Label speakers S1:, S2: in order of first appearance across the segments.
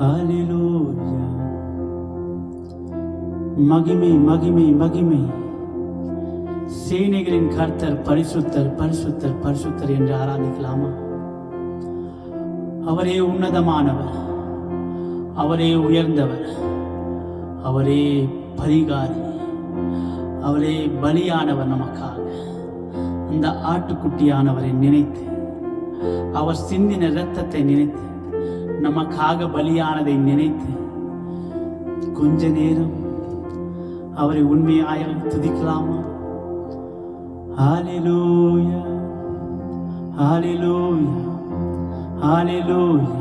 S1: ஹalleluya. மகிமை மகிமை மகிமை. சேனைகளின் கர்த்தர் பரிசுத்தர் பரிசுத்தர் பரிசுத்தர் என்று ஆராதிக்கலாமா? அவரே உன்னதமானவர், அவரே உயர்ந்தவர், அவரே பரிகாரி, அவரே பலியானவர். நமக்காக அந்த ஆட்டுக்குட்டியானவரை நினைத்து, அவர் சிந்தின இரத்தத்தை நினைத்து, நமக்காக பலியானதை நினைத்து கொஞ்ச நேரம் அவரை உண்மையாக துதிக்கலாமா? ஹalleluya ஹalleluya ஹalleluya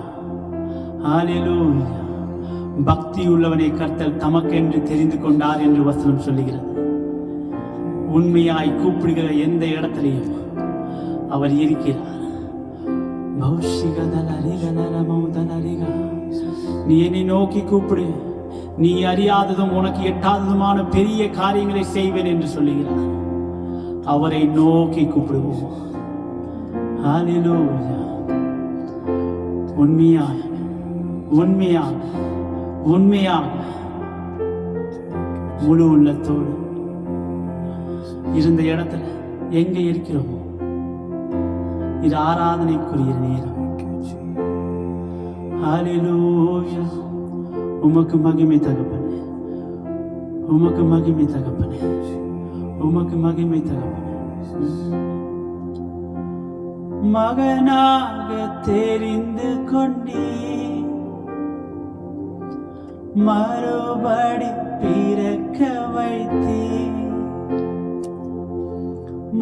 S1: ஹalleluya. பக்தி உள்ளவனை கர்த்தர் தமக்கென்று தெரிந்து கொண்டார் என்று வசனம் சொல்லுகிறது. உண்மையாய் கூப்பிடுகிற எந்த இடத்திலையும் அவர் இருக்கிறார். நீ என்னை நோக்கி கூப்பிடு, நீ அறியாததும் உனக்கு எட்டாததுமான பெரிய காரியங்களை செய்வேன் என்று சொல்லுகிறார். அவரை நோக்கி கூப்பிடுவோம். ஹalleluya. உண்மையாக உண்மையாக உண்மையாக முழு உள்ளத்தோடு இருந்த இடத்துல எங்க இருக்கிறோமோ இது ஆராதனைக்குரிய நேரம். ஹalleluya. உமக்கு மகிமை தகப்பனே, உமக்கு மகிமை தகப்பனே, உமக்கு மகிமை தகப்பனே. மகனாக தெரிந்து கொண்டீ, மறுபடி பிறக்க வைத்தீ.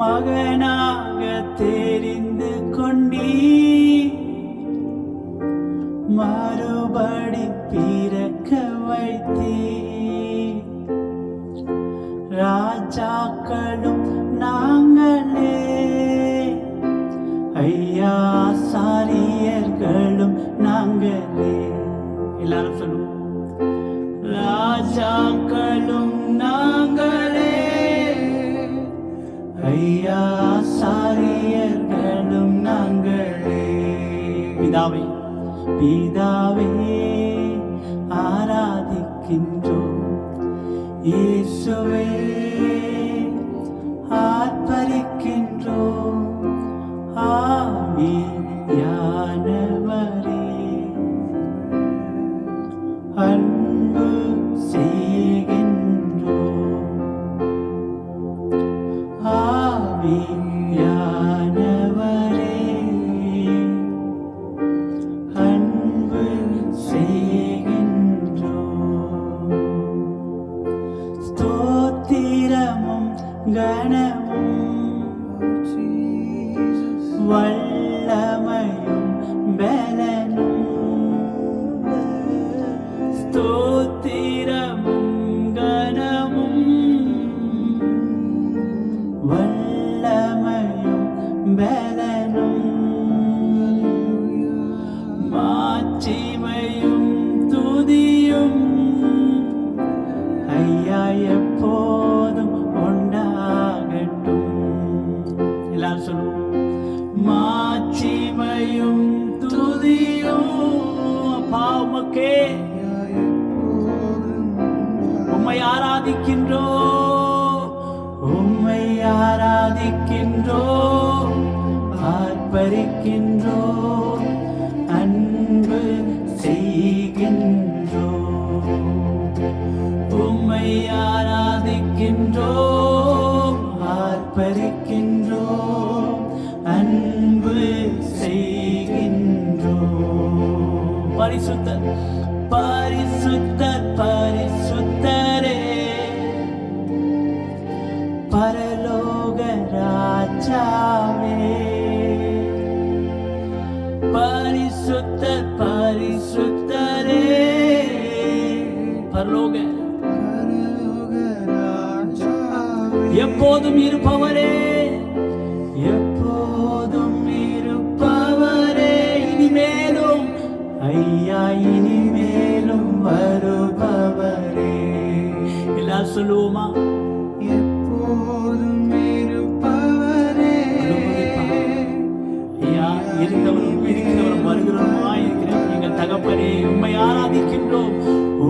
S1: மகனாக தெரிந்து கொண்டீ, மறுபடி பிறக்க வைத்தீ. ராஜாக்களும் நாங்களே, ஐயா சாரியர்களும் நாங்களே. எல்லாரும் சொல்லுவோம். ராஜாக்களும் நாங்களே, ஐயா சாரியர்களும் நாங்களே. பிதாவே பிதாவே ஆராதிக்கின்றோம். இயேசுவே ஆர்ப்பரிக்கின்றோம். ஆவியானவரே அன்பு செய்கின்றோம். ஆவியானவரே அன்பு செய்கின்றோம். ஸ்தோத்திரமும் கனமும் வல்லமையும் பலனும். ஸ்தோத்திரமும் கனமும் வல்லமையும் பலனும். மாட்சிமையும் துதியும் ஐயா எப்போதும் உண்டாகட்டும். எல்லாரும் சொல்லுவோம். மாட்சிமையும் துதியும் பாவமக்கே உம்மை ஆராதிக்கின்றோம், உம்மை ஆராதிக்கின்றோம், ஆர்ப்பரிக்கின்றோம், அன்பு செய்கின்றோம். உம்மை ஆராதிக்கின்றோம், ஆர்ப்பரிக்கின்றோம், அன்பு செய்கின்றோம். பரிசுத்தர் பரிசுத்தர் பரிசுத்தரே, பரலோக ராஜாவே. பரிசுத்தர் பரிசுத்தரே, பரலோக எப்போதும் இருப்பவரே, எப்போதும் இருப்பவரே. இனிமேலும் ஐயா இனிமேலும் வருபவரே. எல்லாரும் சொல்லுவோமா? எப்போதும் இருப்பவரே. ஐயா இருந்தவரும் இருக்கிறவரும் வருகிறவருமா இருக்கிற எங்கள் தகப்பனே, தகப்பனே, உம்மை ஆராதிக்கின்றோம்,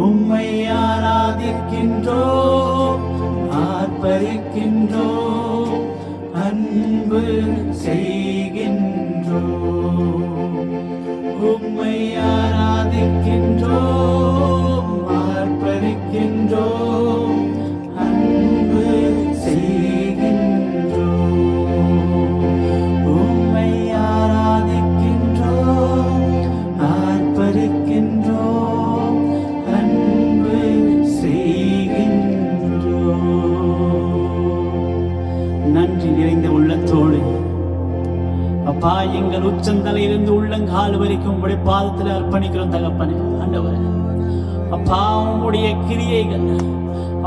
S1: உம்மை ஆராதிக்கின்றோம், ஆர்ப்பரிக்கின்றோம், அன்பு செய்கின்றோம். உம்மை ஆராதிக்கின்றோம், ஆர்ப்பரிக்கின்றோம், அன்பு செய்கின்றோம். உம்மை ஆராதிக்கின்றோம், ஆர்ப்பரிக்கின்றோம், அன்பு செய்கின்றோம். நன்றி நிறைந்த உள்ளத்தோடு அப்பா, எங்கள் உச்சந்தலையிலிருந்து உள்ளங்கால் வரைக்கும் உங்களுடைய பாதத்தில் அர்ப்பணிக்கிறோம் தகப்பனே. ஆண்டவரே அப்பா, உங்களுடைய கிரியைகள்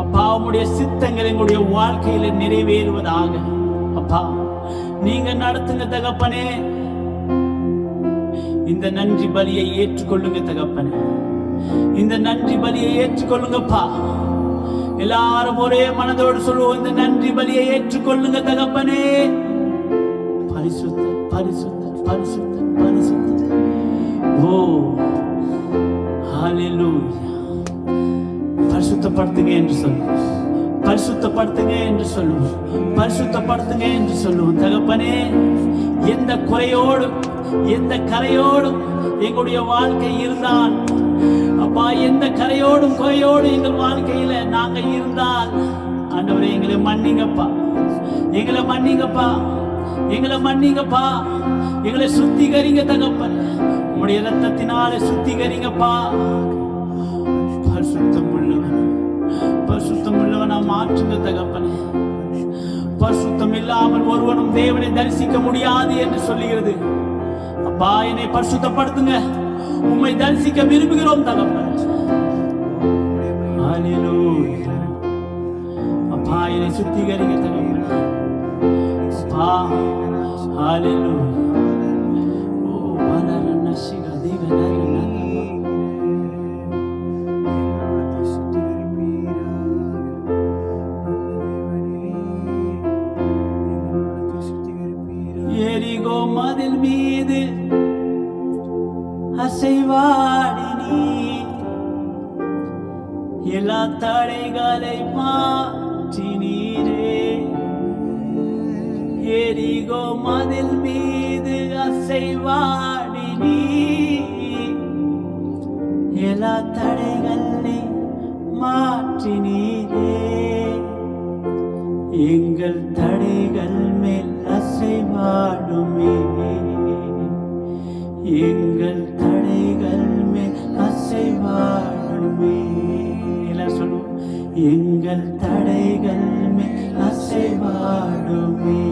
S1: அப்பா, உங்களுடைய சித்தங்கள் எங்களுடைய வாழ்க்கையில நிறைவேறுவதாக அப்பா நீங்க நடத்துங்க தகப்பனே. இந்த நன்றி பலியை ஏற்றுக்கொள்ளுங்க தகப்பனே, இந்த நன்றி பலியை ஏற்றுக்கொள்ளுங்கப்பா. எல்லாரும் ஒரே மனதோடு சொல்லுவோம், இந்த நன்றி பலியை ஏற்றுக்கொள்ளுங்க தகப்பனே. பரிசுத்த பரிசுத்த பரிசுத்த பரிசுத்த. ஓ ஹல்லேலூயா. பரிசுத்தப்படுத்துங்க என்று சொல்லுவோம், பரிசுத்தப்படுத்துங்க என்று சொல்லுவோம், பரிசுத்தப்படுத்துங்க என்று சொல்லுவோம் தகப்பனே. எந்த குறையோடும் எந்த கரையோடும் எங்களுடைய வாழ்க்கை இருந்தால் அப்பா, எந்த கரையோடும் குறையோடும் எங்கள் வாழ்க்கையில நாங்க இருந்தால் ஆண்டவரே எங்களை மன்னிங்கப்பா, எங்களை மன்னிங்கப்பா, எங்களை மன்னிங்கப்பா, எங்களை சுத்திகரிங்க தகப்பன், உங்களுடைய இரத்தத்தினாலே சுத்திகரிங்கப்பா. பரிசுத்தம் உள்ளவன், பரிசுத்தம் உள்ளவனா மாற்றுங்க தகப்பனே. பரிசுத்தம் இல்லாமல் ஒருவனும் தேவனை தரிசிக்க முடியாது என்று சொல்லுகிறது. அப்பா, என்னை பரிசுத்தப்படுத்துங்க, உம்மை தரிசிக்க விரும்புகிறோம் தகப்பன். ஹல்லேலூயா. அப்பா, என்னை சுத்திகரிங்க தகப்பன். அப்பா, ஹல்லேலூயா. ஓ வனரன சிகதிவனரன. எரிகோ மதில் மீது அசைவாடி நீ எல்லா தடைகளை மாற்றினீரே. எரிகோ மதில் மீது அசைவாடி நீ எல்லா தடைகளை மாற்றினீரே. எங்கள் தடைகள் மேல் அசைவாடுமே, எங்கள் தடைகள் மேல் அசைவாடுமே. எல்லாம் சொல்லுவோம், எங்கள் தடைகள் மேல் அசைவாடுமே,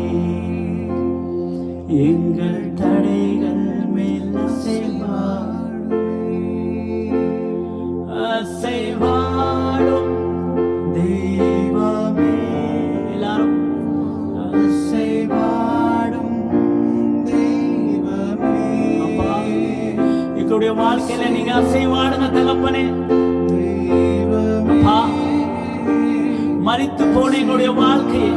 S1: எங்கள் தடைகள் மேல் அசைவாடுமே. அசைவாடும் தெய்வமே, எல்லாரும் அசைவாடும் தெய்வமே. அப்பா, எங்களுடைய வாழ்க்கையில நீங்க அசைவாடுங்க தகப்பனே. அப்பா, மரித்து போன எங்களுடைய வாழ்க்கையை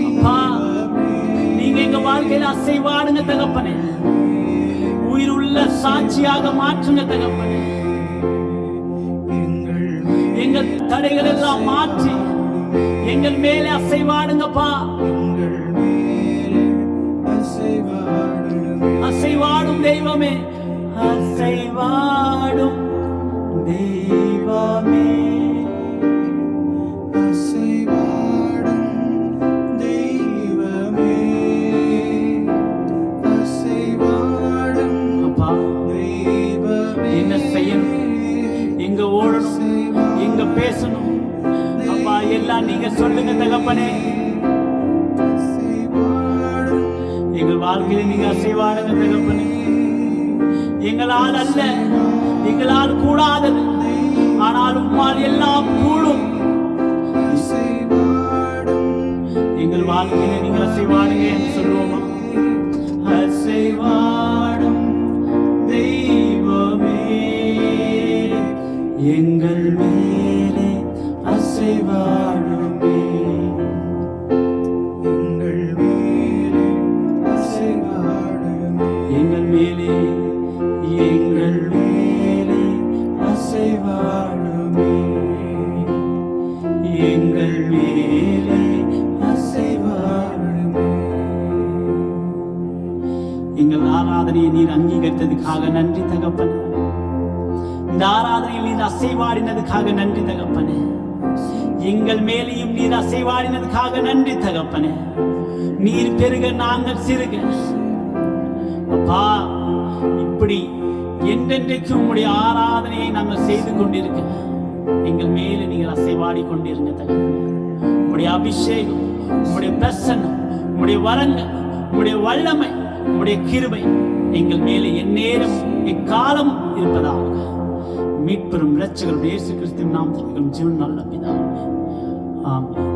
S1: அப்பா, நீங்க எங்க வாழ்க்கையில அசைவாடுங்க தகப்பனே. உயிர் உள்ள சாட்சியாக மாற்றுங்க தகப்பனே. எங்கள் தடைகள் எல்லாம் மாற்றி எங்கள் மேலே அசைவாடுங்கப்பா. அசைவாடும் தெய்வமே, அசைவாடும் தெய்வமே, அசைவாடும் தெய்வமே, அசைவாடும் அப்பா. என்ன செய்யணும், எங்க ஓடணும், எங்க பேசணும் அப்பா, எல்லாம் நீங்க சொல்லுங்க தகப்பனே. எங்கள் வாழ்க்கையில நீங்க அசைவாடுங்க தகப்பனே. எங்களால் அல்ல, எங்களால் கூடாதது, ஆனால் உம்மால் எல்லாம் கூடும். எங்கள் வாழ்க்கையில நீங்க அசைவாடுங்க என்று சொல்லுவோமா? அசைவாடும் தெய்வமே, எங்கள் மேலே அசைவாடுமே, எங்கள் மேலே அசைவாடுமே, எங்கள் மேலே எங்கள் அங்கீகரித்ததுக்காக நன்றி தகப்பனே. இந்த ஆராதனையில் நீர் அசைவாடினதுக்காக நன்றி தகப்பனே. எங்கள் மேலேயும் நீர் அசைவாடினதுக்காக நன்றி தகப்பனே. நீர் பெருக நாங்கள் சிறுக. அப்பா, இப்படி என்றென்றைக்கும் உம்முடைய ஆராதனையை நாங்கள் செய்து கொண்டிருக்க எங்கள் மேலே நீங்கள் அசைவாடி கொண்டிருங்க தகப்பனே. உம்முடைய அபிஷேகம், உம்முடைய பிரசன்னம், உம்முடைய வரங்கள், உம்முடைய வல்லமை, உம்முடைய கிருபை எங்கள் மேலே எந்நேரம் எக்காலம் இருப்பதாக மீட்பெறும் இரட்சகர் இயேசு கிறிஸ்துவின் நாமத்தில் ஜீவன் நல்ல பிதாவே, ஆமென்.